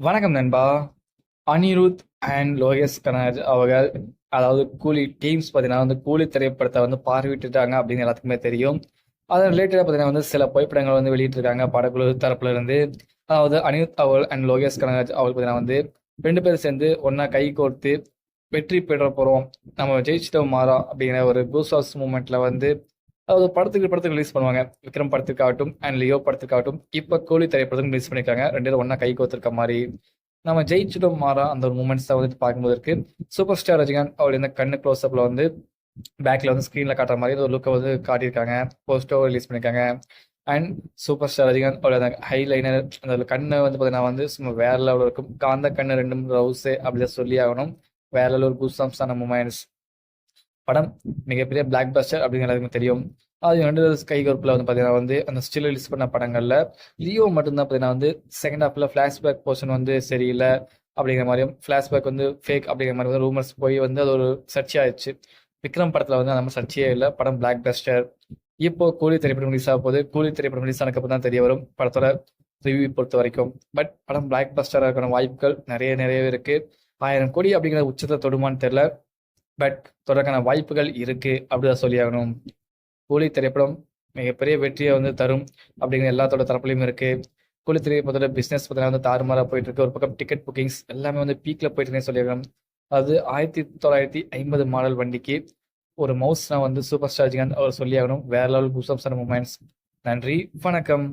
வணக்கம் நண்பா. அனிருத் அண்ட் லோகேஷ் கனகராஜ் அவர்கள், அதாவது கூலி டீம்ஸ் பார்த்தீங்கன்னா வந்து கூலி திரைப்படத்தை வந்து பார்வையிட்டுட்டாங்க அப்படின்னு எல்லாத்துக்குமே தெரியும். அதன் ரிலேட்டடாக பார்த்தீங்கன்னா வந்து சில புகைப்படங்கள் வந்து வெளியிட்டிருக்காங்க படக்குழு தரப்புல இருந்து. அதாவது அனிருத் அவர்கள் அண்ட் லோகேஷ் கனகராஜ் அவர்கள் பார்த்தீங்கன்னா வந்து 2 பேரும் சேர்ந்து ஒண்ணா கை கோர்த்து வெற்றி பெற போறோம், நம்ம ஜெயிச்சிட்டோம் மாறா அப்படிங்கிற ஒரு கூஸ்பாம்ஸ் மூமெண்ட்ல வந்து, அதாவது படத்துக்கு ரிலீஸ் பண்ணுவாங்க. விக்ரம் படத்துக்காகட்டும் அண்ட் லியோ படத்துக்காகட்டும் இப்ப கூலி திரைப்படத்துக்கும் ரிலீஸ் பண்ணியிருக்காங்க. 2 பேரும் ஒண்ணா கை கோர்த்திருக்க மாதிரி நம்ம ஜெயிச்சிட்டோம் மாறா அந்த ஒரு மூமெண்ட்ஸ் தான் வந்துட்டு பார்க்கும்போது இருக்கு. சூப்பர் ஸ்டார் ரஜினிகாந்த் அவருடைய இந்த கண்ணு க்ளோஸ் அப்ல வந்து பேக்ல வந்து ஸ்க்ரீன்ல காட்டுற மாதிரி ஒரு லுக்கை வந்து காட்டியிருக்காங்க. போஸ்டோ ரிலீஸ் பண்ணியிருக்காங்க. அண்ட் சூப்பர் ஸ்டார் ரஜினிகாந்த் அவருடைய அந்த ஹைலைனர், அந்த கண்ணு வந்து பார்த்தீங்கன்னா வந்து சும்மா வேற லெவலில் இருக்கும். காந்த கண்ணு ரெண்டும் ரவுஸு அப்படிதான் சொல்லி ஆகணும். வேற லெவல் ஒரு கூஸ்பாம்ஸான மூமெண்ட்ஸ். படம் மிகப்பெரிய பிளாக் பஸ்டர் அப்படின்னு எல்லாருக்கும் தெரியும். அது 2 கைகோர்ப்பில் வந்து பார்த்தீங்கன்னா வந்து அந்த ஸ்டில் ரிலீஸ் பண்ண படங்களில் லியோ மட்டும்தான் பார்த்தீங்கன்னா வந்து செகண்ட் ஹாஃபில் ஃப்ளாஷ்பேக் போர்ஷன் வந்து சரியில்லை அப்படிங்கிற மாதிரியும், ஃப்ளாஷ்பேக் வந்து ஃபேக் அப்படிங்கிற மாதிரி வந்து ரூமர்ஸ் போய் வந்து அது ஒரு சர்ச்சையாயிடுச்சு. விக்ரம் படத்தில் வந்து அந்த மாதிரி சர்ச்சையே இல்லை. படம் பிளாக் பஸ்டர். இப்போ கூலி திரைப்படம் ரிலீஸ் ஆக போது. கூலி திரைப்படம் ரிலீஸ் ஆனதுக்கப்புறம் தான் தெரிய வரும் படத்தோட ரிவ்யூ பொறுத்த வரைக்கும். பட் படம் பிளாக் பஸ்டராக இருக்கிற வாய்ப்புகள் நிறையவே இருக்கு. 1000 கோடி அப்படிங்கிற உச்சத்தை தொடுமான்னு தெரியல. பட் தொடர்க்கான வாய்ப்புகள் இருக்கு அப்படிதான் சொல்லியாகணும். கூலி திரைப்படம் மிகப்பெரிய வெற்றியை வந்து தரும் அப்படிங்கிற எல்லாத்தோட தரப்புலையும் இருக்கு. கூலி திரைப்படத்தோட பிசினஸ் பார்த்தீங்கன்னா வந்து தாறுமாறா போயிட்டு இருக்கு. ஒரு பக்கம் டிக்கெட் புக்கிங்ஸ் எல்லாமே வந்து பீக்ல போயிட்டு இருக்குன்னு சொல்லியிருக்கோம். அது 1950 மாடல் வண்டிக்கு ஒரு மவுஸ்னா வந்து சூப்பர் ஸ்டார் ரஜினிகாந்த் அவர் சொல்லியாகணும். வேற லெவல் கூஸ்பம்ஸான மூமெண்ட்ஸ். நன்றி, வணக்கம்.